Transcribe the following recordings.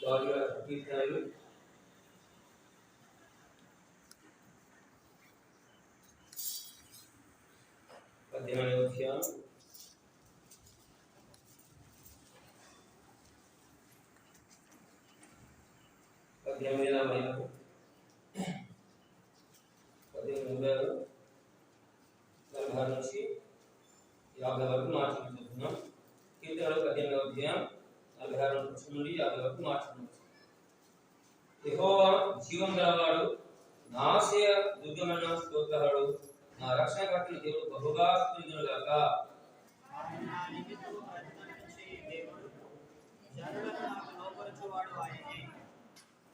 వారిగా కీర్తనలు 18వ అధ్యాయం 46 నుంచి 50 వరకు మార్చుకుంటున్నాం. కీర్తనలు 18వ అధ్యాయం 46 నుండి 50 వరకు మార్చుకుంటున్నాం. యెహోవా జీవం గలవాడు, నా ఆశ్రయ దుర్గమైన స్తోత్రహరుడు, నా రక్షణకర్తని దేవుడు బహుగా స్తుతించును గాక.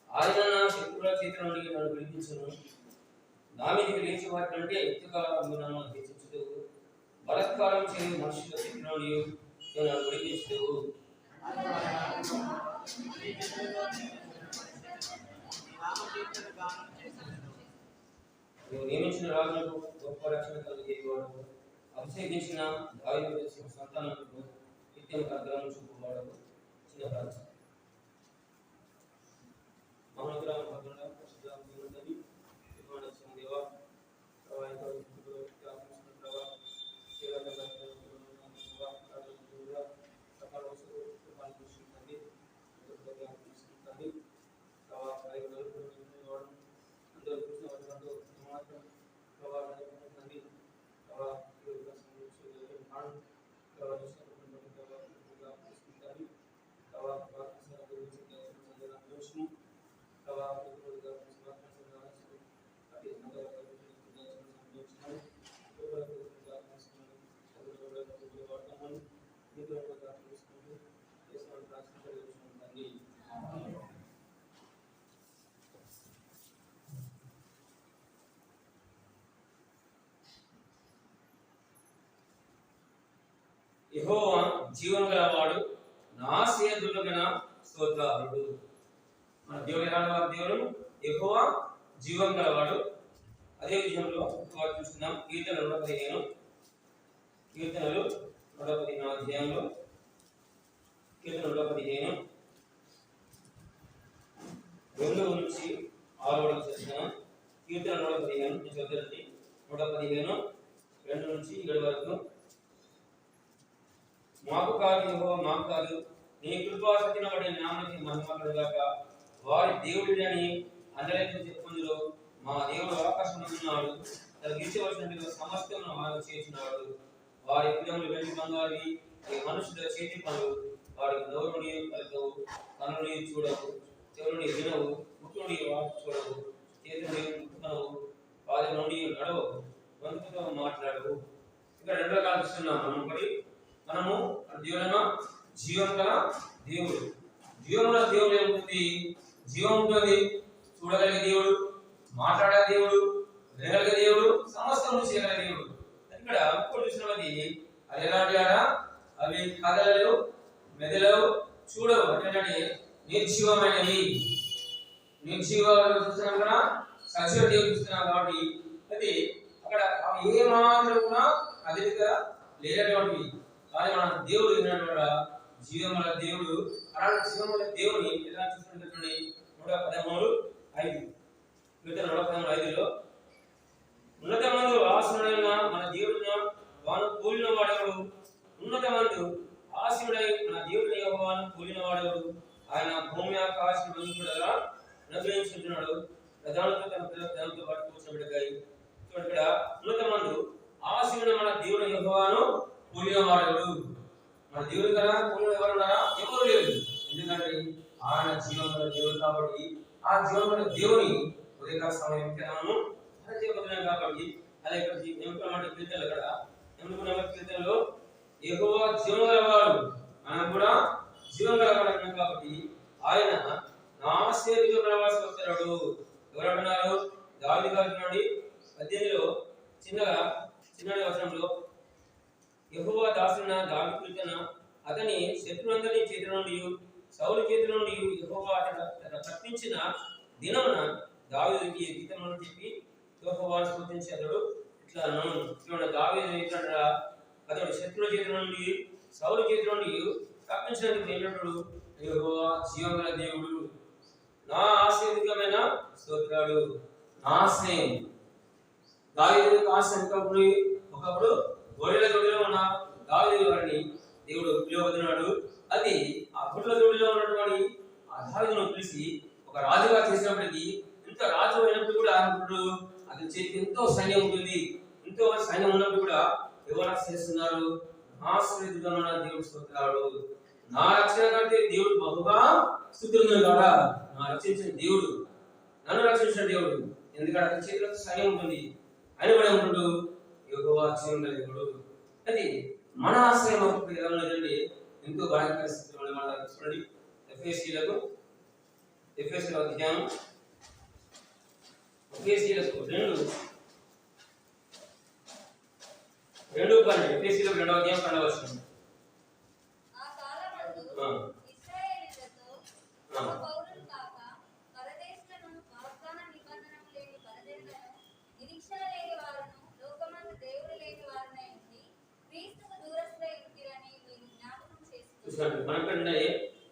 ఆయన నా శత్రువుల చేతి నుండి నన్ను విడిపించును. నా మీదికి లేచి వారి కంటే ఎత్తుగా నన్ను హెచ్చించుదువు. బలత్కారం చేయు మనుషుల చేతి నుండి నన్ను విడిపించుదువు. నువ్వు నియమించిన రాజులకు గొప్ప రక్షణ కలిగేవాడు, అభిషేకించిన దావీదు సంతానములకు నిత్యం అగ్రహం చూపువాడు. చిన్న ప్రార్థన. మహోన్నతుడైన భగవంతుడా, పరిశుద్ధుడైన తండ్రి, కృపానిచ్చిన దేవా, ప్రభావిత యెహోవా జీవం గలవాడు, నా ఆశ్రయ దుర్గమైన స్తోత్రహరుడు. మన దేవుని దేవుడు యెహోవా జీవం గలవాడు. అదే విషయంలో చూస్తున్నాం. కీర్తనలు 115 అధ్యాయంలో కీర్తనలు 115 2 నుంచి 6 వరకు చదివిన కీర్తన 115 115 2 నుంచి 7 వరకు. మాకు కాదు యెహోవా, మాకు కాదు, నీ కృపా సత్యన వాడి నామానికి మహిమ కలుగాక. వారి దేవుడిని అందరికీ చెప్పుకుందులో మా దేవుడు ఆకాశంలో ఉన్నాడు, తనకు ఇచ్చవలసినట్టుగా సమస్తమును ఆయన చేసినాడు. వారి పిల్లలు వెండి బంగారువి, మనుషుల చేతి పనులు. వాడికి నోరుని పలుకవు, కన్నుని చూడవు, చెవులని వినవు, ముక్కుని వాటి చూడవు, చేతులని ముట్టుకొనవు, వారి నుండి నడవవు, గొంతుతో మాట్లాడవు. ఇక్కడ 2 రకాలు చూస్తున్నాం. మనము దేవుడైన జీవం గల దేవుడు. జీవముల దేవుడు ఏముంటుంది? జీవం ఉంటుంది, చూడగలిగే దేవుడు, మాట్లాడే దేవుడు, వినగలిగే దేవుడు, సమస్తము చేయగలిగే దేవుడు. ఇక్కడ ఇంకోటి చూసినది, అది ఎలాంటి అవి కదలలేవు, మెదలవు, చూడవు. అంటే నిర్జీవమైనవి. నిర్జీవాలు చూస్తున్నాం కదా, సజీవ దేవుడు చూస్తున్నాం కాబట్టి అది అక్కడ అవి ఏ మాత్రం కూడా కదలిక లేనటువంటివి. కానీ మన దేవుడు ఏంటంటే జీవముల దేవుడు. అలాంటి జీవముల దేవుని ఎలా చూస్తున్నటువంటి 113:5 113:5లో ఉన్నతమందు ఆసనుడైన మన దేవుడిన వాను కూలిన వాడెవడు? ఉన్నతమందు ఆసనుడై మన దేవుడిని యెహోవాను కూలిన వాడెవడు? ఆయన భూమి ఆకాశం కూడా అనుగ్రహించుకుంటున్నాడు. ప్రధానంతో తన ప్రధానంతో పాటు కూర్చోబెట్టగాయి. ఇక్కడ ఉన్నతమందు ఆసనుడైన మన దేవుడిని యెహోవాను కూలిన వాడెవడు? మన దేవుడు కదా, కూలిన ఎవరు ఉన్నారా? ఎవరు లేరు. ఎందుకంటే ఆయన జీవముల దేవుడు కాబట్టి ఆ జీవముల దేవుని ఉదయకాల సమయం మనము చేయబోతున్నాం కాబట్టి అలా ఇక్కడ ఏమనుకున్నామంటే కీర్తనలు అక్కడ ఏమనుకున్నాం కీర్తనలో యెహోవా జీవం గలవాడు, ఆయన కూడా జీవం గలవాడు కాబట్టి ఆయన నా ఆశ్రయ ప్రవాసం వస్తున్నాడు. ఎవరు అంటున్నారు? దావీదు గారు నుండి 18లో చిన్నటి వచనంలో యెహోవా దాసుడైన దావీదు కీర్తన, అతని శత్రులందరి చేతి నుండి సౌలు చేతి నుండి యెహోవా తప్పించిన దినమున దావీదుకి గీతములను చెప్పి యెహోవాను స్తుతించి అతడు ఇట్లా దావీదు అతడు శత్రుల చేతి నుండి సౌలు చేతి నుండి తప్పించినందుకు ఏంటంటాడు? యెహోవా జీవం గల దేవుడు, చెప్పాడు, నా ఆశ్రయం. దావీదు ఆశ్రయం ఒకప్పుడు గొర్రెల దొడ్డిలో ఉన్న దావీదు వారిని దేవుడు పిలువబడుతున్నాడు. అది ఆ గొర్రెల దొడ్డిలో ఉన్నటువంటి ఆ దావీదును పిలిచి ఒక రాజుగా చేసినప్పటికీ, ఇంత రాజు అయినప్పుడు కూడా అతని చేతికి ఎంతో సైన్యం ఉంటుంది. ఎంతో సైన్యం ఉన్నప్పుడు కూడా ఎవరు చేస్తున్నారు? ఆశ్రయితుడైన దేవుడు స్తోత్రాలు. నా రక్షణ కంటే దేవుడు బహుగా స్తుతులను కాడా, నా రక్షించిన దేవుడు, నన్ను రక్షించిన దేవుడు. ఎందుకంటే అతని చేతిలో సైన్యం ఉంటుంది. ఆయన కూడా ఏమంటాడు? యెహోవా జీవముగల దేవుడు. అది మన ఆశ్రయం అప్పుడు ఎలా ఉన్నదండి? ఎంతో భయంకర స్థితిలో మన చూడండి. ఎఫెసీయులకు అధ్యాయం ఎఫెసీయులకు 2:12 ఎఫెసీయులకు 2వ అధ్యాయం 12వ వచనం. ఆ కాలమందు ఇశ్రాయేలీయులతో పౌరులు కాక పరదేశులను, వాగ్దాన నిబంధనము లేని పరజనులను, నిరీక్షణ లేని వారును, లోకమందు దేవుడు లేని వారునై ఉండి క్రీస్తుకు దూరస్తులై ఉండిరని మీరు జ్ఞాపకం చేసుకుంటున్నారు. మనకంటే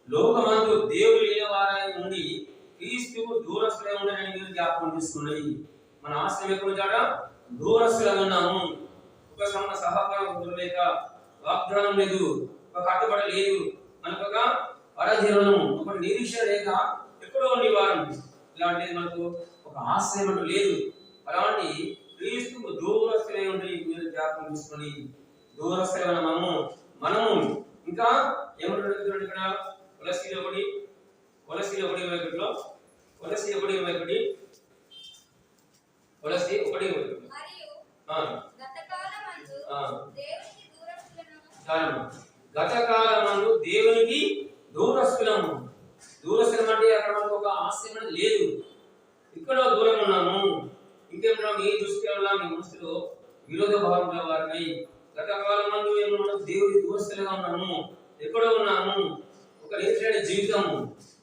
లోకమందు దేవుడు లేని వారై ఉండి క్రీస్తుకు దూరస్తులై ఉండిరని మీరు జ్ఞాపకం చేసుకున్నది. మన ఆశ్రయం ఎప్పుడు జాడ? దూరస్తులుగా ఉన్నాము. ఒక సహకారం లేక, వాగ్దానం లేదు, ఒక కట్టుబడి లేదు, మనకు ఒక పరజీవనం, ఒక నిరీక్షణ లేక ఎక్కడో ఉండేవారం. ఇలాంటిది మనకు ఒక ఆశ్రయం అంటూ లేదు. అలాంటి క్రీస్తుకు దూరస్తులై ఉండి మీరు జ్ఞాపకం తీసుకొని, దూరస్తులైన మనము ఇంకా ఏమంటాడు ఇక్కడ? కొలస్సీయుల 1:21 గతకాలమందు దేవునికి దూరస్తులము. దూరస్తులం అంటే అక్కడ మనకు ఒక ఆశ్రయం లేదు, ఇక్కడ దూరం ఉన్నాము. ఇంకేమన్నా మీ దృష్టిలో మీ మనసులో విరోధ భావం గల వారిని, గతకాలమందు మనం దేవుడి దూరస్తులుగా ఉన్నాము, ఎక్కడో ఉన్నాము. ఒక నిరీక్షణ జీవితము,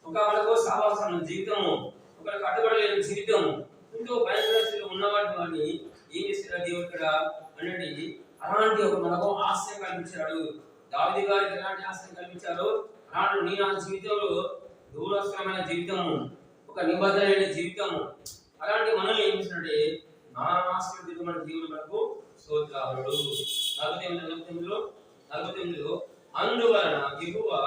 ఒక మనకు సావాసన జీవితము, ఒక కట్టుబడలేని జీవితము, ఇంకో భయంకర ఉన్నవాడిని ఏం చేస్తున్నారు దేవుడు ఇక్కడ అనేది. అలాంటి ఒక మనకు ఆశ్రయం కల్పించాడు. దావీదు గారికి ఎలాంటి ఆశ్రయం కల్పించారు? అలాంటి నీ నా జీవితంలో దూరస్థమైన జీవితము, ఒక నిబంధన లేని జీవితము. అలాంటి మనల్ని ఏం చేసినట్టే నా ఆశ్రయం మన దేవుడు మనకు స్తోత్రాలు. 48 అందువలన యెహోవా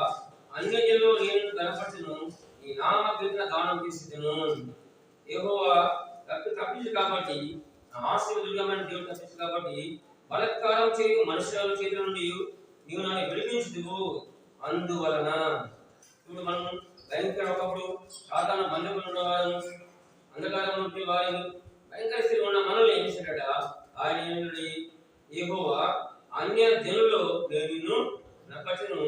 అన్యజనులలో నేను కనపరచును, నీ నామ కీర్తన గానం చేసేదను. యెహోవా తప్పించు కాబట్టి, నా ఆశీర్వాదమైన దేవుడు తప్పించు కాబట్టి, బలత్కారం చేయు మనుషుల చేతుల నుండి నీవు నన్ను విడిపించుదువు. అందువలన ఇప్పుడు మనం భయంకర ఒకప్పుడు సాధారణ బంధువులు ఉన్నవారు, అంధకారంలో ఉంటే వారు భయంకర స్థితిలో ఉన్న మనల్ని ఏం చేశాడట? ఆయన యెహోవా అన్య జనుల్లో నిన్ను నపచను,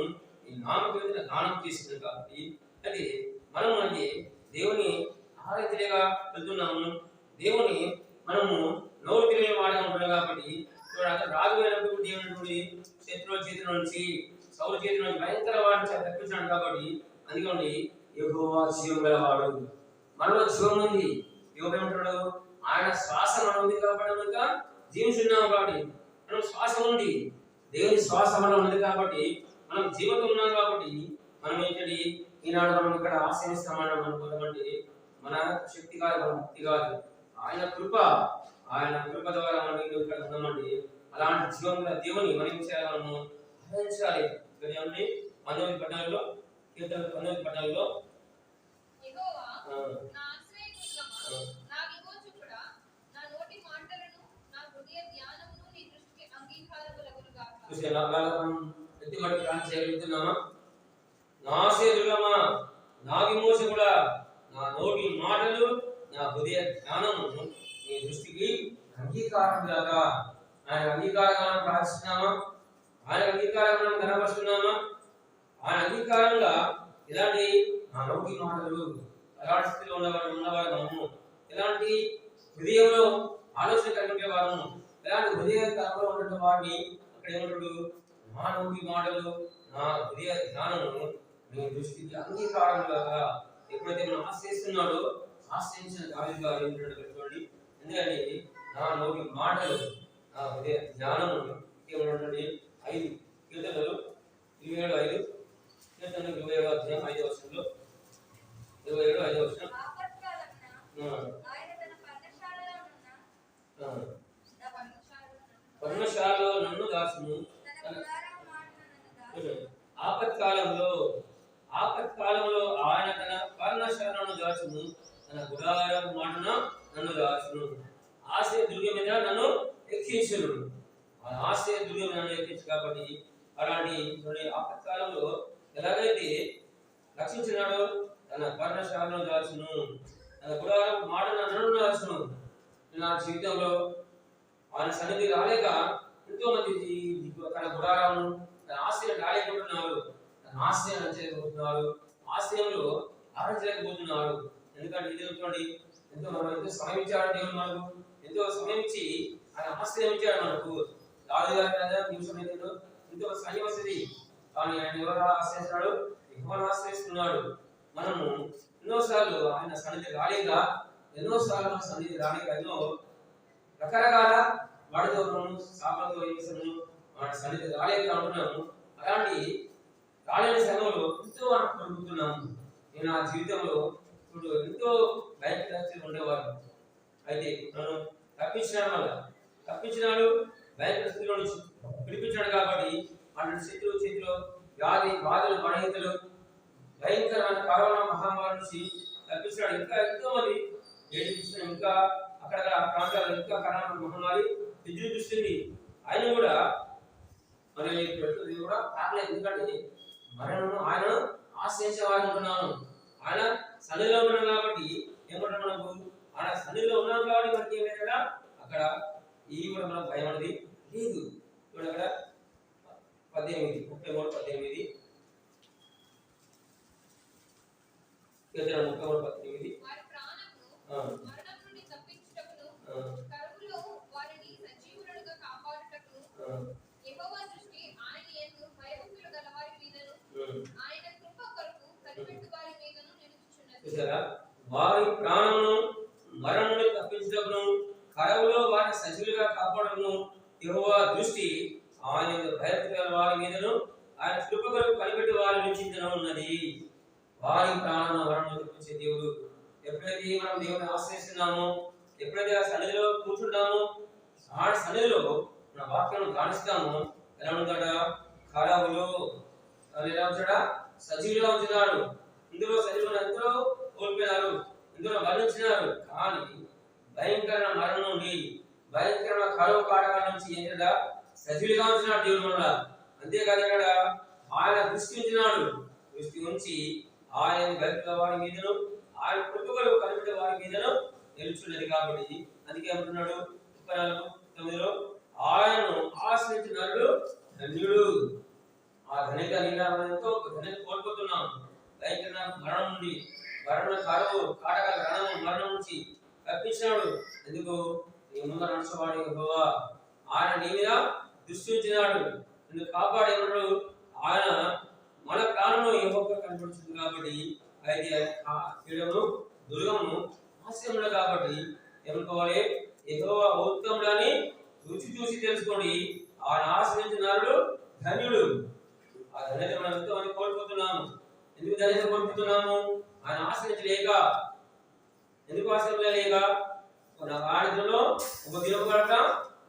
ఈ నామకీర్తన గానం చేసింది కాబట్టి, అది మనం అది దేవుని ఆరాధనగా వెళ్తున్నాము. దేవుని మనము నోరు తెలియని వాడిగా ఉంటున్నాం కాబట్టి, అక్కడ రాజు అయినప్పుడు దేవుని శత్రువుల చేతుల నుంచి, సౌలు చేతుల నుంచి భయంకర వాడిని తప్పించాడు కాబట్టి, అందుకని యెహోవా జీవం గలవాడు, మనలో జీవం ఉంది. యెహోవా ఏమంటాడు? ఆయన శ్వాస మనం ఉంది కాబట్టి ఇంకా జీవిస్తున్నాం కాబట్టి, మనం శ్వాస ఉంది, దేవుని శ్వాస మనం ఉంది కాబట్టి మనం జీవితం ఉన్నాం కాబట్టి మనం ఏంటంటే ఈనాడు మనం ఇక్కడ ఆశ్రయిస్తామని అనుకోవడం మన శక్తి కాదు, మన భక్తి కాదు, ఆయన కృప ద్వారా మనం ఇక్కడ ఉన్నామండి. అలాంటి జీవం దేవుని మనం ఏం చేయాలి? మనము ఆరాధించాలి. ఏమండి 19:14 కీర్తన 19:14 చేయగలుగుతున్నామా? నా సేదులమా, నా విమోచకుడా, నా నోటి మాటలు, నా హృదయ జ్ఞానము నీ దృష్టికి అంగీకారం కాగా. ఆయన అంగీకారంగా మనం ప్రార్థిస్తున్నామా? ఆయన అంగీకారంగా మనం కనపరుస్తున్నామా? ఆయన అంగీకారంగా ఇలాంటి నా నోటి మాటలు, ఎలాంటి స్థితిలో ఉన్నవారు మనము, ఎలాంటి హృదయంలో ఆలోచన కలిగే వారము, ఎలాంటి హృదయ తరంలో ఉన్నటువంటి వారిని అక్కడ ఏమంటాడు? నా నోటి మాటలు, నా హృదయ జ్ఞానము నీ దృష్టికి అంగీకారంగా. ఎప్పుడైతే మనం ఆశ్రయిస్తున్నాడో, ఆశ్రయించిన దావీదు గారు ఏమంటాడు? ఎందుకంటే నా నోటి మాటలు, నా హృదయ జ్ఞానము ఏమంటే 5 కీర్తనలు 27:5 కీర్తనలు 27వ అధ్యాయం 5వ వచనంలో 27:5 వచనం. ఆపత్కాలంలో ఆయన తన పర్ణశాలను దాచును, తన గుడారం మాటన నన్ను దాచును. ఆశ్రయ దుర్గం మీద నన్ను ఎక్కించును. ఆ ఆశ్రయ దుర్గం మీద నన్ను ఎక్కించు. కాబట్టి అలాంటి ఆపత్కాలంలో ఎలాగైతే రక్షించినాడో తన పర్ణశాలను దాచును, తన గుడారం మాటన నన్ను దాచును. నా జీవితంలో ఆయన సన్నిధి రాలేక ఎంతో మంది తన గుడారాలను తన ఆశ్రయం రాలేకపోతున్నారు, తన ఆశ్రయం చేయకపోతున్నారు, ఆశ్రయంలో ఆరాధించలేకపోతున్నారు. ఎందుకంటే ఇది చూడండి, ఎంతో సమయం ఇచ్చాడు దేవుడు మనకు, ఎంతో సమయం ఇచ్చి ఆయన ఆశ్రయం ఇచ్చాడు మనకు. నిమిషం ఎంతో సమయం వస్తుంది, కానీ ఆయన ఎవరు ఆశ్రయిస్తున్నాడు? ఎక్కువ ఆశ్రయిస్తున్నాడు. మనము ఎన్నోసార్లు ఆయన సన్నిధి రాలేక, ఎన్నోసార్లు మన సన్నిధి రాలేక ఎన్నో రకరకాల వాడితో శాపంతో వాడి సన్నిధి రాలేక ఉంటున్నాము. అలాంటి రాలేని సమయంలో ఎంతో మనం పొందుతున్నాము. నేను ఆ జీవితంలో ఇప్పుడు ఎంతో భయంకర ఉండేవారు. అయితే నన్ను తప్పించినాడు భయంకర స్థితిలో నుంచి పిలిపించాడు. కాబట్టి అటువంటి చేతిలో వ్యాధి బాధలు బలహీనతలు భయంకరమైన కరోనా మహమ్మారి నుంచి తప్పించాడు. ఇంకా ఎంతో మంది ఏడిపిస్తున్నాం, ఇంకా అక్కడ ప్రాంతాల్లో ఇంకా కరోనా మహమ్మారి విజృంభిస్తుంది. ఆయన కూడా మరి కూడా కాకలేదు. ఎందుకంటే మరణము ఆయన ఆశ్రయించేవారు ఉంటున్నాము. ఆయన సన్నిధిలో ఉన్నాం కాబట్టి ఏమంటారు, మనకు ఆయన సన్నిధిలో ఉన్నాం కాబట్టి మనకి ఏమైనా అక్కడ ఈ కూడా మనకు భయం అనేది లేదు. ఇప్పుడు అక్కడ 33:18 వారి ప్రాణమును మరణం నుండి తప్పించుటకును కరువులో వారిని సజీవులుగా కాపాడుటకును యెహోవా దృష్టి ఆయన భయభక్తుల వారి మీదను ఆయన కృప కొరకు కనిపెట్టి వారి నుంచి ఉన్నది. వారి ప్రాణాలను మరణం తప్పించే దేవుడు. ఎప్పుడైతే మనం దేవుని ఆశ్రయిస్తున్నామో, ఎప్పుడైతే ఆ సన్నిధిలో కూర్చుంటామో, ఆ సన్నిధిలో మన వాక్యం గానిస్తామో ఎలా ఉంటాడ? కరువులో ఎలా ఉంచాడా? సజీవులుగా ఉంచుతాడు. ఇందులో సజీవులు ఎందరో కోల్పోయినారు, ఇందులో మరణించినారు. కానీ భయంకరమైన మరణం నుండి, భయంకరమైన కరువు కాటకాల నుంచి ఏంటంటే సజీవులుగా ఉంచినాడు దేవుడు మన. అంతేకాదు ఇక్కడ ఆయన దృష్టి ఉంచినాడు. దృష్టి ఉంచి ఆయన భక్తుల వారి మీదను ఆయన కృపగలు కనిపెట్టే వారి మీదను నిలుచున్నది. కాబట్టి అందుకే అంటున్నాడు 34:9 ఆయనను ఆశ్రయించిన నరుడు ధన్యుడు. ఆ ధన్యత నిండాలతో ధన్యత కోల్పోతున్నాం. భయంకరమైన మరణం నుండి, మరణ కరువు కాటకాల మరణం నుంచి తప్పించినాడు. ఎందుకు? నీ ముందు నడుచువాడు యెహోవా. ఆయన నీ మీద దృష్టి ఉంచినాడు, నిన్ను కాపాడేవాడు. ఆయన మన ప్రాణంలో యెహోవా కనబడుతుంది. కాబట్టి అయితే కీడము దుర్గము ఆశ్రయములు. కాబట్టి ఏమనుకోవాలి? యెహోవా ఉత్తముడు అని రుచి చూసి తెలుసుకోండి. ఆయన ఆశ్రయించినాడు ధన్యుడు. ఆ ధన్యత మనం ఎంతోమంది కోల్పోతున్నాము. ఎందుకు ధన్యత కోల్పోతున్నాము? ఆయన ఆశ్రయించలేక. ఎందుకు ఆశ్రయించలేక? ఆడిలో ఒక దినం కంటే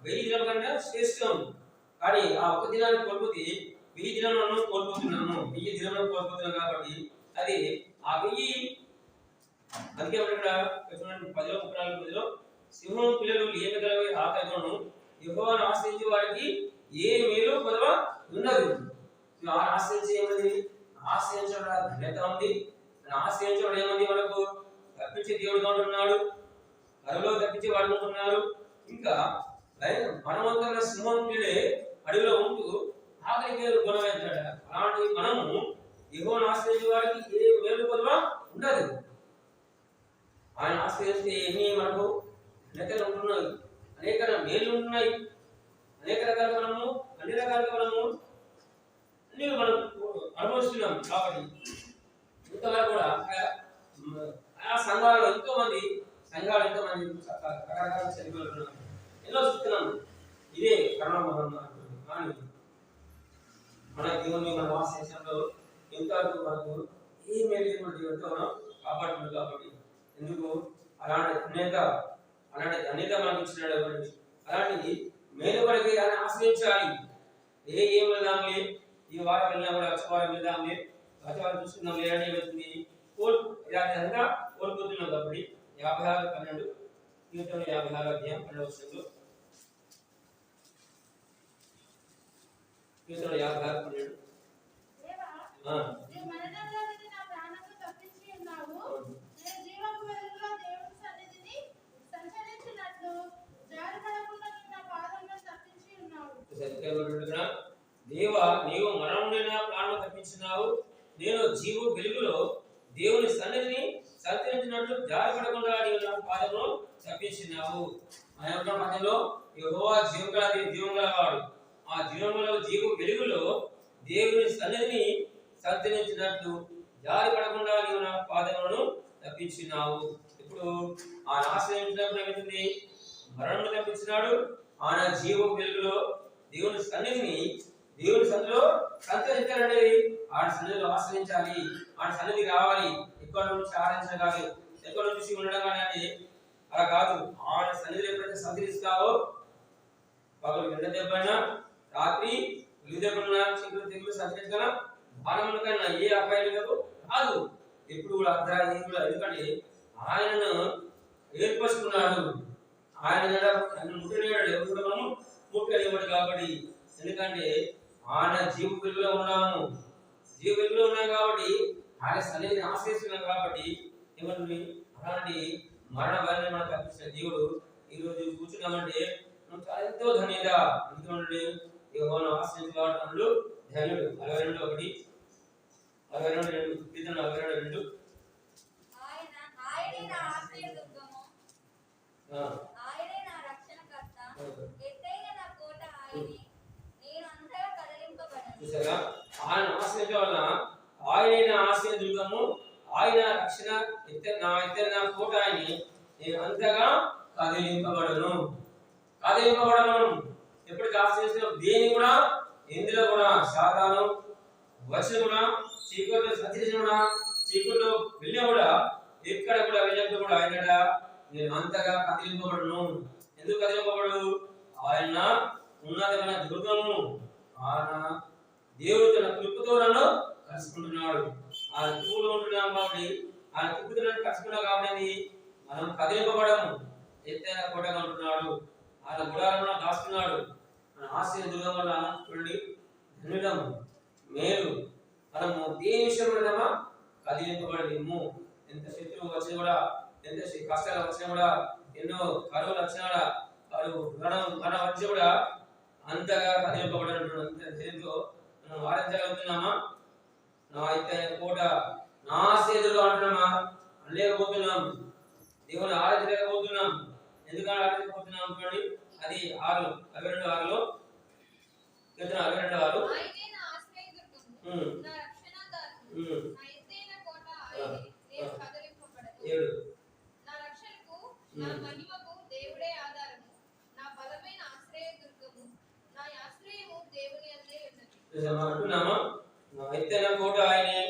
1000 దినం కంటే శ్రేష్టం. కానీ ఆ ఒక దినాన్ని కోల్పోతే 1000 దినాలను కోల్పోతున్నాము. 1000 దినాలను కోల్పోతున్నాం. కాబట్టి అది ఆ 1000 అందుకే ఇక్కడ 10:34 సింహం పిల్లలు ఏమగలవి ఆకలితోను యెహోవాను ఆశ్రయించే వారికి ఏ మేలు కొదవ ఉండదు. ఆశ్రయించే ఏమది? ఆశ్రయించడం ధన్యత ఉంది. ఆశ్రయించడం ఏమంది? మనకు తప్పించే దేవుడుగా ఉంటున్నాడు, కరువులో తప్పించే వాడు ఉంటున్నారు. ఇంకా మనమంతా సింహం పిల్లలే అడవిలో ఉంటూ ఆకలికి గుణవేంటాడు. అలాంటి మనము యెహోవాను ఆశ్రయించే వారికి ఏ మేలు కొదవ ఉండదు. ఆయన ఆశ్రయిస్తే ఏమీ మనకు ధన్యతలు ఉంటున్నాయి, అనేక మేలు ఉంటున్నాయి, అనేక రకాలుగా మనము అన్ని రకాలుగా మనము అన్ని మనం అనుభవిస్తున్నాం. కాబట్టి ఇంతవరకు కూడా ఆ సంఘాలలో ఎంతో మంది రకరకాల చనిపోతున్నారు, ఎన్నో చూస్తున్నాము. ఇదే కరోనా మహమ్మారి. కానీ మన దేవుని మన వాసంలో ఎంతవరకు మనకు ఏ మేలు దేవుడితో మనం కాపాడుతుంది. కాబట్టి ఎందుకు అలాంటి ధన్యత మనకు ఇచ్చినాడు. అలాంటి మేలు పడితే దాన్ని ఆశ్రయించాలి. ఏం వెళ్దాంలే, ఈ వారం వెళ్ళినా కూడా వచ్చే వారం వెళ్దాంలే, వచ్చే వారం చూసుకుందాం లేదంటే ఏమవుతుంది కోల్పోతున్నాం కాబట్టి 56:12 కీర్తన 56 అధ్యాయం 12వ వచనంలో కీర్తన 56:12 దేవా నీవు మరణంలో నుండి నా ప్రాణమును తప్పించి ఉన్నావు. నేను జీవపు వెలుగులో దేవుని సన్నిధిని సంచరించినట్లు జారిపడకుండా నీవు నా పాదములను తప్పించి ఉన్నావు. దేవా నీవు మరణం నుండి నా ప్రాణమును తప్పించినావు, నేను జీవ వెలుగులో దేవుని సన్నిధిని సంచరించినట్లు జారిపడకుండా నీవు నా పాదమును తప్పించినావు. మన యొక్క మధ్యలో యెహోవా జీవగలవాడు, ఆ జీవ వెలుగులో దేవుని సన్నిధిని సంచరించినట్లు జారిపడకుండా నీవు నా పాదములను తప్పించినావు. ఇప్పుడు ఆయన ఆశ్రయించినప్పుడు ఏమిటి? మరణం తప్పించినాడు. ఆయన జీవ వెలుగులో దేవుని సన్నిధిని సంచరించాలంటే ఆయన సన్నిధిలో ఆశ్రయించాలి, ఆయన సన్నిధి రావాలి. ఎక్కడ నుంచి ఆరాధించడం కాదు, ఎక్కడ నుంచి ఉండడం కానీ అలా కాదు. ఆయన సన్నిధిలో ఎప్పుడైతే సంచరిస్తావో పగలు ఎండ దెబ్బైనా రాత్రి ఉలి దెబ్బలున్నా చీకటి తెగులు సంచరించగల బాణముల కన్నా ఏ అపాయాలకు కాదు. ఎప్పుడు కూడా అర్ధరాత్రి ఎందుకంటే ఆయనను ఏర్పరుచుకున్నాడు. ఆయన ముట్టలేడు, ఎవరు కూడా మనము ముట్టలేవాడు కాబట్టి. ఎందుకంటే ఆయన జీవ వెలుగులో ఉన్నాము, కాబట్టి ఆయన సన్నిధిని ఆశ్రయిస్తున్నాం కాబట్టి ఏమంటుంది అలాంటి మరణ భయాన్ని మనకు కల్పించిన దేవుడు ఈ రోజు కూర్చున్నామంటే ఎంతో ధన్యత. ఎందుకంటే యెహోవాను ఆశ్రయించుకోవడంలో ధన్యుడు. 62:1 కీర్తన 62:2 ఆయనే నా ఆశ్రయదుర్గము, ఆయనే నా రక్షణకర్త, ఎత్తైన నా కోట ఆయనే, నేను అంతగా కదిలింపబడను. చూసారా, ఆయన ఆశ్రయించడం వలన ఆయనే నా ఆశ్రయదుర్గము, ఆయన రక్షణ, ఎత్తైన కోట ఆయనే, నేను అంతగా కదిలింపబడను. ఎప్పటికీ ఆశ్రయించిన దేని కూడా ఎందులో కూడా సాతాను వచ్చిన కూడా చీకట్లో సంచరించిన కూడా చీకట్లో వెళ్ళినా కూడా ఎక్కడ కూడా వెళ్ళినప్పుడు కూడా ఆయన నేను అంతగా కదిలింపబడను. ఎందుకు కదిలింపబడు? ఆయన ఉన్నతమైన దుర్గము, ఆయన దేవుడు తన కృపతో నన్ను కలుసుకుంటున్నాడు. ఆయన కృపలో ఉంటున్నాం కాబట్టి, ఆయన కృపతో నన్ను కలుసుకున్నాం కాబట్టి మనం కదిలింపబడము. ఎత్తైన కోటగా ఉంటున్నాడు, ఆయన గుడారంలో దాస్తున్నాడు. మన ఆశ్రయ దుర్గం వల్ల చూడండి ధన్యులం, మేలు. మనము దేని విషయంలో కదిలింపబడలేము. ఎంత శత్రువు వచ్చినా కూడా, ఎంత కష్టాలు వచ్చినా కూడా, ఎన్నో కరువులు వచ్చినా కూడా, మన వచ్చి కూడా అంతగా కదిలింపబడినట్టు అంత ధైర్యంతో మనం ఆరాధించగలుగుతున్నామా? నా ఎత్తైన కోట, నా ఆశ్రయదుర్గం అంటున్నామా? అనలేకపోతున్నాం. దేవుని ఆరాధించలేకపోతున్నాం. ఎందుకు ఆరాధించకపోతున్నాం? చూడండి, అది 62:6 కీర్తన 62:6 ఆయనే నా ఆశ్రయదుర్గము, నా రక్షణదాతను, నా ఎత్తైన కోట ఆయనే, నేను కదిలింపబడను. 7 నా రక్షణకు నా మహిమకు దేవుడే ఆధారము, నా బలమైన ఆశ్రయదుర్గము, నా ఆశ్రయము దేవుని యందే ఉన్నది. అంటున్నామా? నా ఎత్తైన కోట ఆయనే,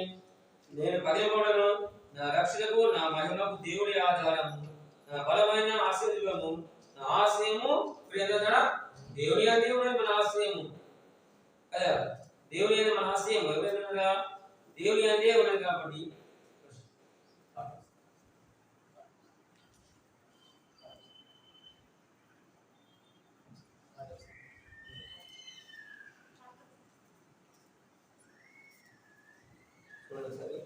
నేను కదిలింపబడను. నా రక్షణకు నా మహిమకు దేవుడే ఆధారము, నా బలమైన ఆశ్రయదుర్గము, నా ఆశ్రయము. దేవుని యందే ఉన్నది మన ఆశ్రయము కదా. దేవుని యందే మన ఆశ్రయం ఎవరైనా దేవుని యందే ఉన్నది కాబట్టి సరే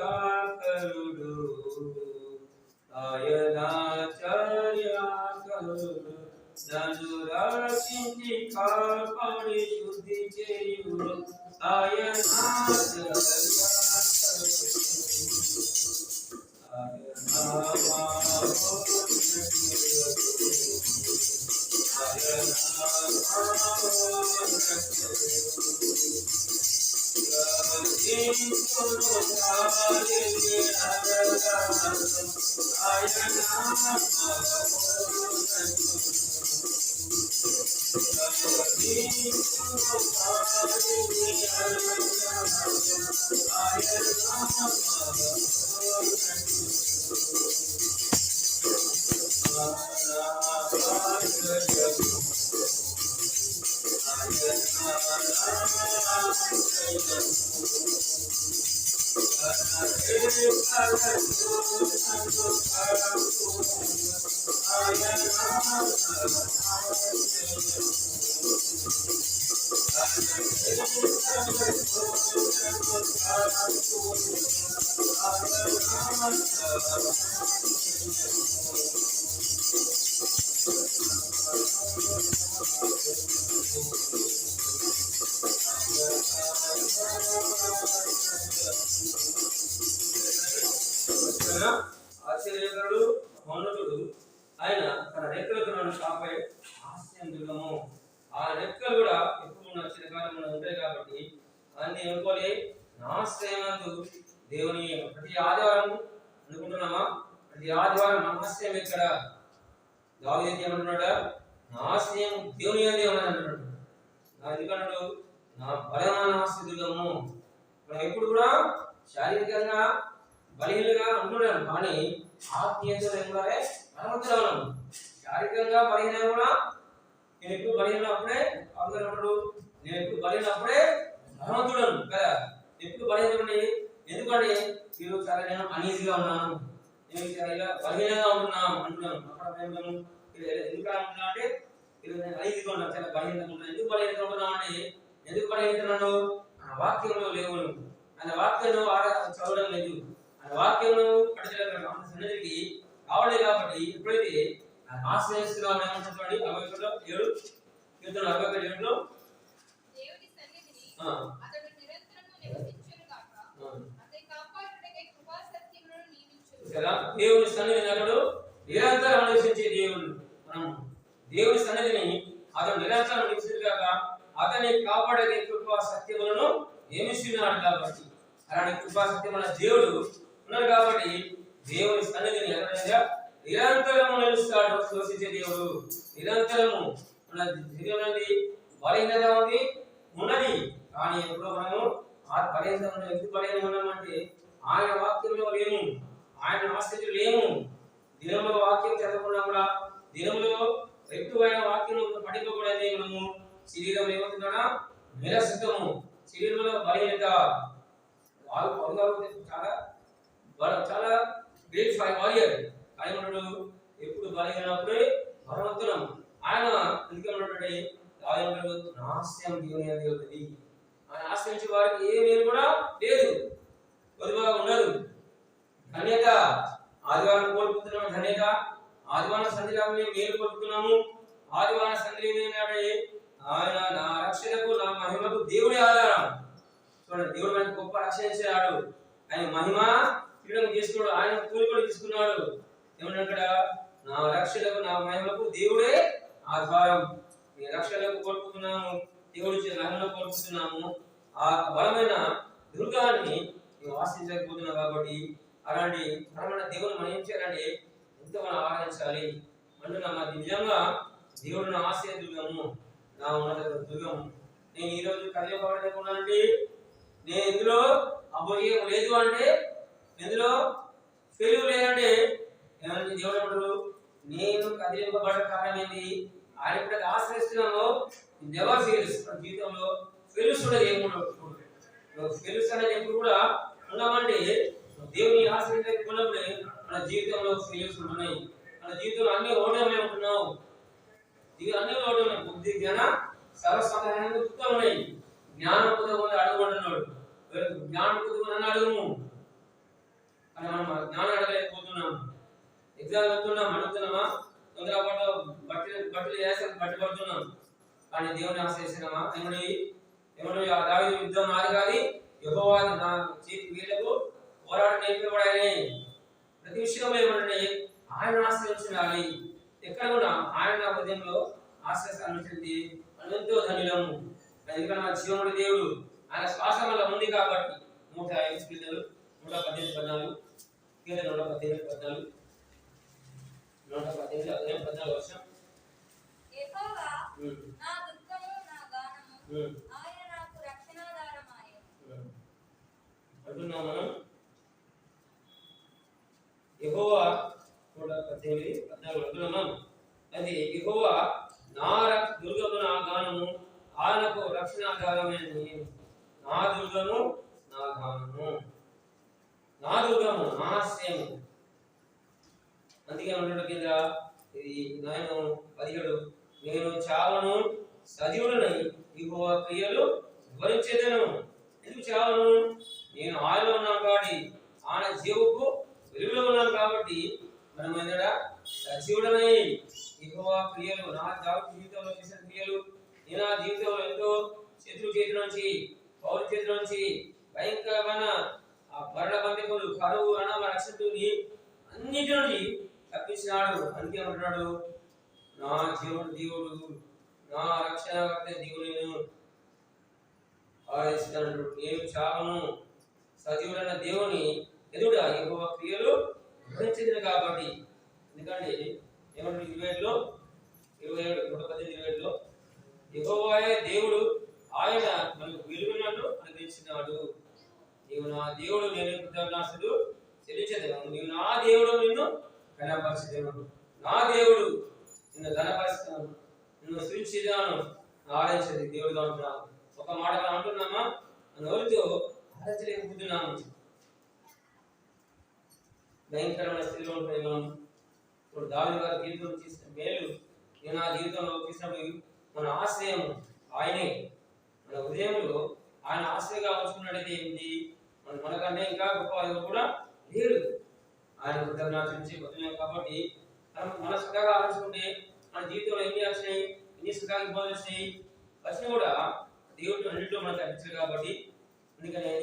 ఆయనాచర్యాకరుడు, ఆయనాచర్యాకరుడు, నన్ను రక్షించి కాపాడి శుద్ధి చేయుడు. ఆయనాచర్యాకరుడు, ఆశ్చర్యకరుడు మౌనతుడు ఆయన తన రెక్కలతో నన్ను కాపై హాస్యం దుర్గము. ఆ రెక్కలు కూడా ఎప్పుడు ఉన్న చిరకాలంలో ఉంటాయి కాబట్టి అన్ని అనుకోలే నా ఆశ్రయమందు దేవుని ప్రతి ఆదివారం అనుకుంటున్నామా? ప్రతి ఆదివారం నా ఆశ్రయం ఎక్కడ? దావీదు ఏమంటున్నాడా? నా ఆశ్రయం దేవుని యందే ఉన్నది అంటున్నాడు. ఎందుకన్నాడు? నా బలమైన ఆశ్రయము. మనం ఎప్పుడు కూడా శారీరకంగా బలహీనంగా ఉంటున్నాను, కానీ ఆత్మీయతలో ఏమన్నారే బలవంతులు ఉన్నాను. శారీరకంగా బలహీన కూడా నేను ఎప్పుడు బలహీనప్పుడే అందరూ నేను ఎప్పుడు బలహీనప్పుడే బలవంతుడను కదా. ఎప్పుడు బలహీనండి ఎందుకంటే ఈరోజు చాలా నేను అనీజీగా ఉన్నాను, నేను ఇలా బలహీనంగా ఉంటున్నాను అంటున్నాను. అక్కడ ఎందుకు అంటున్నా అంటే ఈరోజు నేను అనీజీగా ఉన్నాను, చాలా బలహీనంగా ఉన్నాను. ఎందుకు బలహీనంగా ఉంటున్నాను అంటే ఎందుకు బలహీనంటున్నాను? ఆ వాక్యంలో లేవు, ఆయన వాక్యంలో చదవడం లేదు, ఆయన వాక్యంలో పడిచలేదు, సన్నిధికి కావలేదు. కాబట్టి ఎప్పుడైతే ఆశ్రయిస్తున్నాం ఏమంటున్నాడు? 47 కీర్తన 47 దేవుని సన్నిధిని అతడు నిరంతరము నివసించును గాక. అతని కాపాడుటకై కృపా సత్యములను నియమించును. కదా, దేవుని సన్నిధిని అతడు నిరంతరం నివసించే దేవుడు. మనం దేవుని సన్నిధిని అతడు నిరంతరం నివసించు గాక, అతని కాపాడే కృపా సత్యములను నియమిస్తున్నాడు. కాబట్టి అలాంటి కృపా సత్యముల దేవుడు ఉన్నాడు కాబట్టి దేవుని సన్నిధిని ఎక్కడైనా నిరంతరము నిలుస్తాడు. శోషించే దేవుడు నిరంతరము మన జీవితంలో బలహీనత ఉంది ఉన్నది, కానీ ఎప్పుడో మనము ఆ బలహీనత ఎందుకు బలహీన ఉన్నామంటే ఆయన వాక్యంలో లేము, ఆయన ఆశ్రయించు లేము. దినంలో వాక్యం చదవకుండా కూడా దినంలో ఎక్కువైన వాక్యం పడిపోకూడదు. మనము శరీరం ఏమవుతుందా? నిరసితము, శరీరంలో బలహీనత. చాలా చాలా గ్రేట్ వారియర్. ఆయన ఎప్పుడు బలహీనప్పుడే బలవంతులం. ఆయన ఎందుకంటే నాస్యం దేవుని అవుతుంది. ఆయన ఆశ్రయించే వారికి ఏ మేలు కూడా లేదు, పొదుపుగా ఉండదు. ధన్యత ఆదివారం కోల్పోతున్నాము, ధన్యత ఆదివారం సంధిలో మేలు కోల్పోతున్నాము. ఆదివారం సంధి ఆయన నా రక్షణకు నా మహిమకు దేవుడి ఆధారం. చూడండి, దేవుడు మనకు గొప్ప రక్షణ ఇచ్చాడు. ఆయన మహిమ తీయడం తీసుకున్నాడు, ఆయన కూలికొని తీసుకున్నాడు. ఏమన్నా ఇక్కడ? నా రక్షణకు నా మహిమకు దేవుడే ఆధారం. రక్షణకు కోల్పోతున్నాము, దేవుడి మహిమను కోల్పోతున్నాము. ఆ బలమైన దుర్గాన్ని మేము ఆశ్రయించకపోతున్నాం. కాబట్టి అలాంటి బలమైన దేవుని మనం ఏం చేయాలంటే ఎంతో మనం ఆరాధించాలి అంటున్నాం. అది నిజంగా దేవుడు నా ఆశ్రయ దుర్గము, నా ఉన్నత దుర్గము. నేను ఈరోజు కలియబడలేకున్నానండి, నేను ఎందులో అభోగం లేదు అంటే, ఎందులో ఫెయిల్యూర్ లేదంటే ఏమంటే దేవుడు అంటారు నేను కదిలింపబడ కారణం ఏంటి? ఆయన ఇప్పుడు ఆశ్రయిస్తున్నాము. Never fails. మన జీవితంలో ఫెయిల్యూర్స్ కూడా ఏముండవు. ఫెయిల్యూర్స్ అనేది ఎప్పుడు కూడా ఉన్నామంటే దేవుని ఆశ్రయించకపోయినప్పుడే మన జీవితంలో ఫెయిల్యూర్స్ ఉంటున్నాయి. మన జీవితంలో అన్ని ఓటమే ఉంటున్నావు, అన్ని ఓటమే. బుద్ధి జ్ఞాన సర్వసాధారణంగా దుఃఖం ఉన్నాయి. జ్ఞానం పొందకుండా అడుగుంటున్నాడు, జ్ఞానం పొందుకుని అడుగుము అని మనం జ్ఞానం అడగలేకపోతున్నాం. ఎగ్జామ్ వెళ్తున్నాం, అడుగుతున్నామా? తొందరపాటు బట్టలు వేసాం, బట్టి పడుతున్నాం, కానీ దేవుని ఆశ్రయిస్తున్నామా? ఏమని దావీదు యుద్ధం నాది కాదు, యెహోవా నా చేతి వీళ్ళకు పోరాట నేర్పబడాలి. ప్రతి విషయంలో ఏమంటే ఆయన ఆశ్రయించాలి. ఎక్కడ కూడా ఆయన హృదయంలో ఆశ్రయించాల్సింది మనం ఎంతో ధన్యులము. ఎందుకంటే మన జీవనుడి దేవుడు ఆయన శ్వాస వల్ల ఉంది కాబట్టి. 105 కీర్తనలు 118 14 కీర్తన 118 14 118 14 వర్షం. యెహోవా నా ఆయన నాకు రక్షణాధారమాయె. అంటున్నాం మనం యెహోవా 18 14 అంటున్నాం. అది యెహోవా నా దుర్గము నా గానము, ఆయనకు రక్షణాధారమైనది. నా దుర్గము నా గానము, నా దుర్గము నా ఆశ్రయము. అందుకే ఉండడం కింద ఇది 17 నేను చావను సజీవుడనై యెహోవా క్రియలు వివరించేదను. ఎందుకు చావను? నేను ఆయనలో ఉన్నాను కాబట్టి, ఆయన జీవపు వెలుగులో ఉన్నాను కాబట్టి మనం ఏంటంటే సజీవుడనై యెహోవా క్రియలు, నా జీవితంలో చేసిన క్రియలు, నేను నా జీవితంలో ఎంతో శత్రు చేతి నుంచి, పౌరు చేతి నుంచి, భయంకరమైన మరణ బంధకులు, కరువు, అనామ, రక్షకుని అన్నిటి నుండి తప్పించినాడు. అందుకే అంటున్నాడు నా దేవుడు నా రక్షణకర్త దేవుడు నేను ఆరాధిస్తాను. నేను చావను సజీవుడైన దేవుని ఎదుట యెహోవా క్రియలు వివరించింది కాబట్టి. ఎందుకంటే ఏమంటే 27 118 యెహోవాయే దేవుడు, ఆయన మనకు వెలుగునట్టు అనుగ్రహించినాడు. నీవు నా దేవుడు, నేను కృతజ్ఞతాస్తుతులు చెల్లించేదను. నీవు నా దేవుడు, నిన్ను ఘనపరచెదను. నా దేవుడు నిన్ను ఘనపరుస్తాను, నిన్ను స్తుతించెదను, ఆరాధించేది దేవుడుగా ఉంటున్నాము. ఒక మాటగా అంటున్నామా? నోరుతో ఆరాధించలేకపోతున్నాము. భయంకరమైన స్థితిలో ఉంటున్నాయి మనం. ఇప్పుడు దావీదు గారి జీవితంలో చేసిన మేలు, నేను నా జీవితంలో చేసినప్పుడు మన ఆశ్రయం ఆయనే. మన హృదయంలో ఆయన ఆశ్రయంగా ఉంచుకున్నట్టయితే ఏంటి, మనకంటే ఇంకా గొప్ప కూడా లేడు. ఆయన కృతజ్ఞత నుంచి బతుకున్నాం కాబట్టి మన సుఖంగా ఆలోచించుకుంటే మన జీవితంలో ఎన్ని వచ్చినాయి, ఎన్ని సుఖాలు ఇబ్బందులు వచ్చినాయి, వచ్చినా కూడా దేవుడు అన్నింటిలో మనకు తప్పించాడు కాబట్టి. అందుకని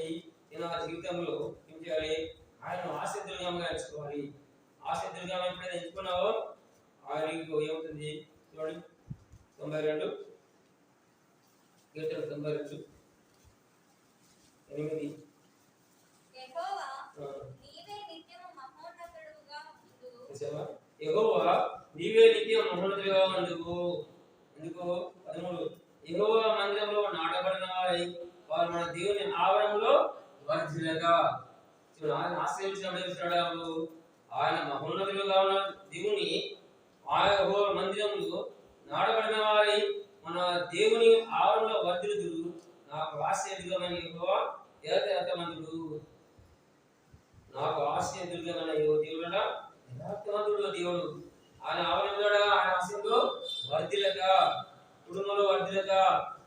నేను ఆ జీవితంలో ఏం చేయాలి? ఆయన ఆశ్రయంగా ఎంచుకోవాలి. ఆశ్రయంగా ఎప్పుడైతే ఎంచుకున్నావో ఆయనకు ఏమవుతుంది చూడండి. 92 కీర్తన 92 8 యెహోవా నీవే నిత్యము మహోన్నతుడుగా ఉండువు. యెహోవా నీవే నిత్యం మహోన్నతుడుగా ఉండువు. ఎందుకు? 13 యెహోవా మందిరంలో నాటబడిన వారై వారు మన దేవుని ఆవరణలో వర్ధిల్లగా. ఆయన ఆశ్రయించినప్పుడు ఆయన మహోన్నతులుగా ఉన్న దేవుని యెహోవా మందిరంలో నాటబడిన వారై మన దేవుని ఆవరణలో వర్ధిల్లుదురు. నాకు ఆశ్రయదుర్గమైన యెహోవా యథార్థవంతుడు. నాకు ఆశ్రయదుర్గమైన దేవుడుగా యథార్థవంతుడు దేవుడు. ఆయన ఆవరణలో ఆయన ఆశ్రయంలో వర్ధిల్లక, కుటుంబంలో వర్ధిల్లక,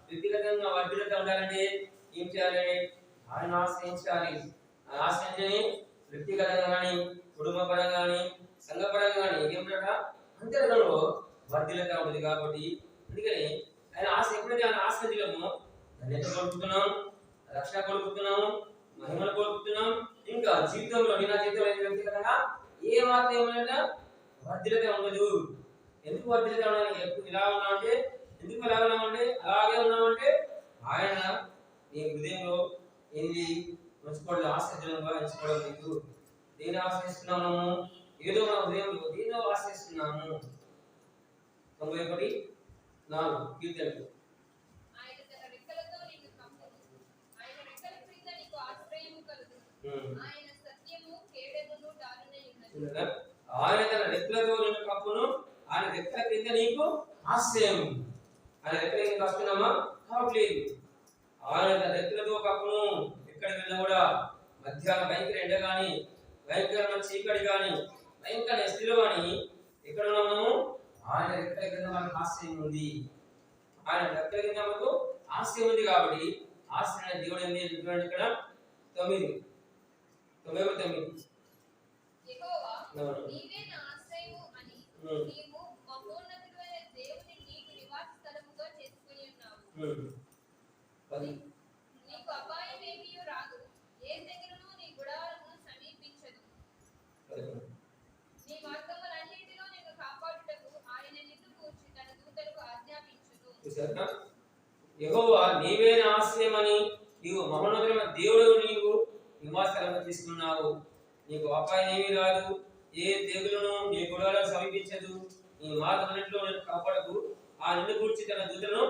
వ్యక్తిగతంగా వర్ధిల్లక ఉండాలంటే ఏం చేయాలి? ఆయన ఆశ్రయించాలి. ఆయన ఆశ్రయించని వ్యక్తిగతంగా కానీ, కుటుంబ పరంగా కానీ, సంఘ పరంగా కానీ ఏమిటా అంతరంగంలో వర్ధిల్లక ఉంటుంది కాబట్టి. అందుకని ఆయన ఎప్పుడైతే ఆయన ఆశ్రయించలేమో ధన్యత కోల్పోతున్నాం, రక్షణ కోల్పోతున్నాం, మహిమను కోల్పోతున్నాం. ఇంకా జీవితంలో నా జీవితంలో వ్యక్తిగతంగా ఏ మాత్రం ఏమైనా వర్ధిల్లత ఉండదు. ఎందుకు వర్ధిల్లత ఉండదు? ఎప్పుడు ఇలా ఉన్నామంటే, ఎందుకు ఎలా ఉన్నామంటే, అలాగే ఉన్నామంటే ఆయన నీ హృదయంలో ఏంది ఉంచుకోవడం, ఆశ్రయించడంగా ఎంచుకోవడం లేదు. దేని ఆశ్రయిస్తున్నాము? ఏదో మన హృదయంలో దేనిలో ఆశ్రయిస్తున్నాము? 91:4 కీర్తనలు. ఆయన తన రెక్కలతో నిన్ను కప్పును, ఆయన రెక్కల క్రింద నీకు ఆశ్రయము కలుగును. ఆయన సత్యము కేడెమును డాలునై ఉన్నది. ఆయన తన రెక్కలతో నిన్ను కప్పును, ఆయన రెక్కల క్రింద నీకు ఆశ్రయం. ఆయన రెక్కల కింద వస్తున్నామా? కావట్లేదు. ఆయన తన రెక్కలతో కప్పును. ఎక్కడికి వెళ్ళినా కూడా మధ్యాహ్నం భయంకర ఎండ కానీ, భయంకరమైన చీకటి కానీ, భయంకర స్థితిలో కానీ ఎక్కడ ఉన్నాము? ఆయన రెక్కల కింద మనకు ఆశ్రయం ఉంది. ఆయన రెక్కల కింద మనకు ఆశ్రయం ఉంది కాబట్టి ఆశ్రయం దేవుడు ఏంటి ఇక్కడ 9 యెహోవా నీవే నా ఆశ్రయము అని నీవు మహోన్నతుడైన దేవుని నీకు నివాస స్థలముగా చేసుకొని ఉన్నావు. నీకు అపాయం ఏమీయూ రాదు, ఏ తెగులును నీ గుడారమును సమీపించదు. నీ మార్గములన్నిటిలో నిన్ను కాపాడుటకు ఆయన నిన్ను కూర్చి తన దూతలకు ఆజ్ఞాపించును. యెహోవా నీవే నా ఆశ్రయమని నీవు మహోన్నతుడైన దేవుడు నీవు నివాసస్థలంగా తీసుకున్నావు. నీకు అపాయం ఏమీ రాదు, ఏ తెగులును నీ గుడారాలను సమీపించదు. నీ మార్గములన్నిటిలో నిన్ను కాపాడకు ఆ నిన్ను కూర్చి తన దూతలను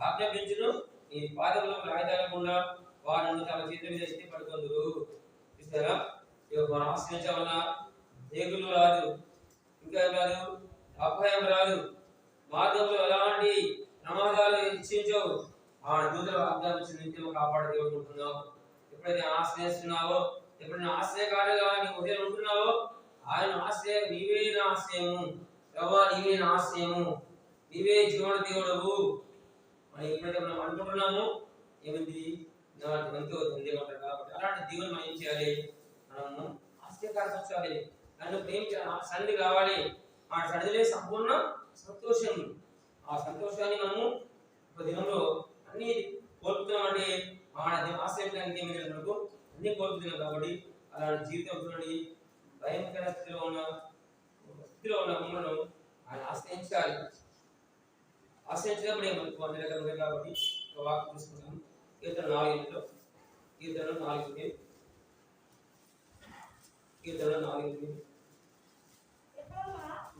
ఆజ్ఞాపించును. నీ పాదములో రాయిదాలకుండా వారిని తమ చేతి మీద ఎత్తి పడుకుందరు. చూస్తారా, మనం ఆశ్రయించవల్ల దేగులు రాదు, ఇంకా రాదు, అపాయం రాదు, మార్గంలో ఎలాంటి ప్రమాదాలు ఇచ్చించవు. ఆ దూతల వాగ్దానం నిత్యం కాపాడే దేవుడు ఉంటున్నావు. ఎప్పుడైతే ఆశ్రయిస్తున్నావో, ఎప్పుడైనా ఆశ్రయకారుగా నీ ఉదయం ఉంటున్నావో, ఆయన ఆశ్రయం నీవే నా ఆశ్రయము, ప్రభా నీవే నా ఆశ్రయము, నీవే జీవన దేవుడవు అని ఎప్పుడైతే మనం అనుకుంటున్నామో ఏమిటి నా ఎంతో ధన్యవాదాలు. కాబట్టి అలాంటి దేవుని మనం ఏం చేయాలి, మనము ఆశ్చర్యపరచాలి, నన్ను ప్రేమించాలి, ఆ సన్నిధి కావాలి. ఆ సన్నిధిలో సంపూర్ణ సంతోషం. ఆ సంతోషాన్ని మనము ఒక దినంలో అన్ని కోల్పుతున్నామంటే ఆశ్రయించడానికి ఏమి మనకు అన్ని కోల్పుతున్నాం. కాబట్టి అలాంటి జీవితం చూడండి, భయంకర స్థితిలో ఉన్న మమ్మల్ని ఆయన ఆశ్రయించాలి. ఆశ్రయించినప్పుడే మనకు అన్ని రకాలు ఉన్నాయి. కాబట్టి ఒక వాక్యం తీసుకుంటాం. కీర్తన 4:8 కీర్తన 4:8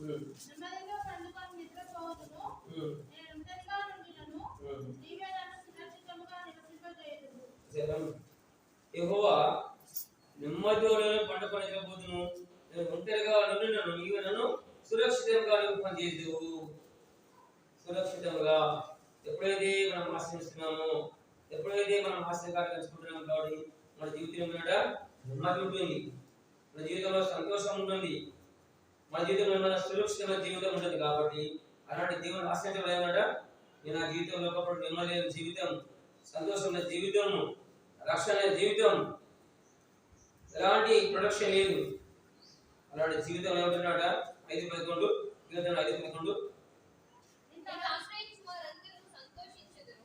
నెమ్మదిగా పండుకొని నిద్రపోవదును, నేను ఒంటరిగా నుండినను నీవే నన్ను సురక్షితంగా నివసింపజేయుదువు. యెహోవా నెమ్మదిగా పండుకొని నిద్రపోదును, నేను ఒంటరిగా నుండినను నీవే నన్ను సురక్షితంగా నివసింపజేయుదువు. సురక్షితంగా ఎప్పుడైతే మనం ఆశ్రయిస్తున్నామో, ఎప్పుడైతే మనం ఆశ్రయకార్యం తెలుసుకుంటున్నాం, కాబట్టి మన జీవితంలో నెమ్మది ఉంటుంది, మన జీవితంలో సంతోషం ఉంటుంది, మన జీవితంలో మన సురక్షితమైన జీవితం ఉంటుంది. కాబట్టి అలాంటి దేవుని ఆశ్రయించడం ఏమన్నా, నేను ఆ జీవితంలో ఒకప్పుడు నెమ్మది జీవితం, సంతోషమైన జీవితం, రక్షణ జీవితం, ఎలాంటి ప్రొడక్షన్ లేదు, అలాంటి జీవితం ఏమంటున్నాడ 5:11 కీర్తన 5:11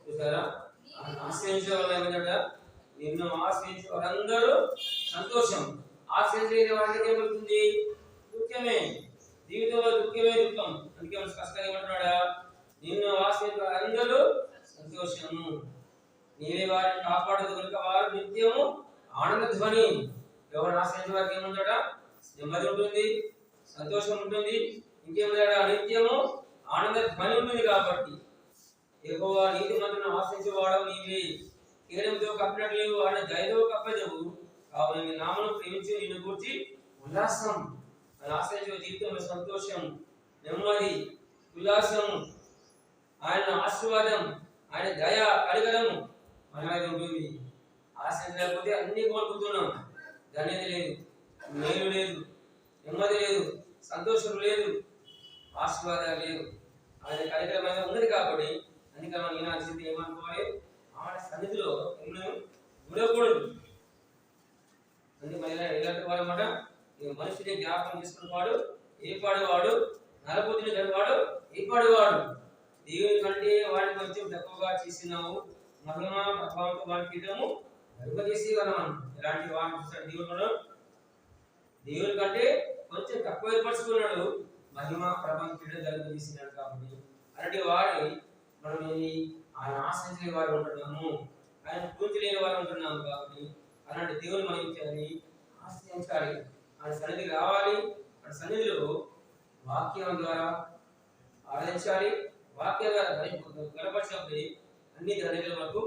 చూసారా, ఆశ్రయించే వాళ్ళు ఏమంటాడ, నిన్ను ఆశ్రయించే వారందరూ సంతోషం. ఆశ్రయించే వాళ్ళకి ఏమవుతుంది, దుఃఖమే, జీవితంలో దుఃఖమే దుఃఖం. అందుకే స్పష్టంగా ఏమంటున్నాడా, నిన్ను ఆశ్రయించే వారందరూ సంతోషము, నీవే వారిని కాపాడదు కనుక వారు నిత్యము ఆనంద ధ్వని. ఎవరు ఆశ్రయించే వారికి ఏముంటాడా, నెమ్మది ఉంటుంది, సంతోషం ఉంటుంది, ఇంకేముంటాడా, నిత్యము ఆనంద ధ్వని ఉంటుంది. కాబట్టి యెహోవా నీతిమంతులను ఆశ్రయించేవాడవు నీవే, కేడంతో కప్పినట్లు వాడిని దయతో కప్పెదవు. కావున నీ నామమును ప్రేమించి నిన్ను గూర్చి ఉల్లాసం, ఆయన ఆశ్రయించే జీవితంలో సంతోషం, నెమ్మది, ఉల్లాసం, ఆయన ఆశీర్వాదం, ఆయన దయ కలగడము మన మీద ఉంటుంది. ఆశ్రయించకపోతే అన్ని కోల్పోతున్నాం. ధన్యత లేదు, మేలు లేదు, నెమ్మది లేదు, సంతోషం లేదు, ఆశీర్వాదాలు లేవు. ఆయన కలగడం ఉన్నది. కాబట్టి అందుకే మనం ఈనాటి స్థితి ఏమనుకోవాలి, ఆయన సన్నిధిలో ఉండకూడదు. అందుకే మళ్ళీ ఎలాంటి వాడు అన్నమాట, మనిషిని జ్ఞాపకం చేసుకున్నవాడు ఏ పాడువాడు, నరబుద్ధిని చదివాడు ఏ పాడువాడు. దేవుని కంటే వాడిని కొంచెం తక్కువగా చేసినావు, మహిమ ప్రభావంతో వాడిని తీయడము గర్వ చేసి మనం ఎలాంటి వాడిని చూస్తాడు దేవుడు, దేవుని కంటే కొంచెం తక్కువ ఏర్పరచుకున్నాడు, మహిమ ప్రభావం తీయడం గర్వ చేసినాడు. కాబట్టి అలాంటి వాడిని మనం ఆయన ఆశ్రయించలేని వారు ఉంటున్నాము, ఆయన పూజించలేని వారు ఉంటున్నాము. కాబట్టి అలాంటి దేవుని మనం చేయాలి, ఆశ్రయించాలి, ఆయన సన్నిధికి రావాలి. ఆయన సన్నిధిలో వాక్యం ద్వారా ఆరాధించాలి, వాక్యం ద్వారా గణపరిచినప్పుడు అన్ని ధన్యతలు మనకు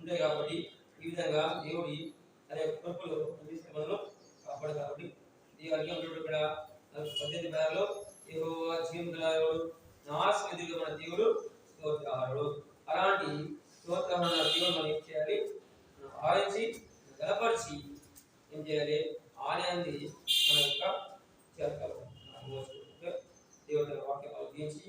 ఉంటాయి. కాబట్టి ఈ విధంగా దేవుడి తన కృపలో మనలో కాపాడు. కాబట్టి దేవుడికి ఇక్కడ 18 పేర్లో యెహోవా జీవముగలవాడు, నా ఆశ్రయదుగా మన దేవుడు స్తోత్రాలు. అలాంటి స్తోత్రమైన దేవుడు మనం ఏం చేయాలి, ఆరాధించి గణపరిచి ఏం చేయాలి, ఆలయాన్ని మన యొక్క చేర్చాలి. దేవుడి వాక్యాలు దీవించి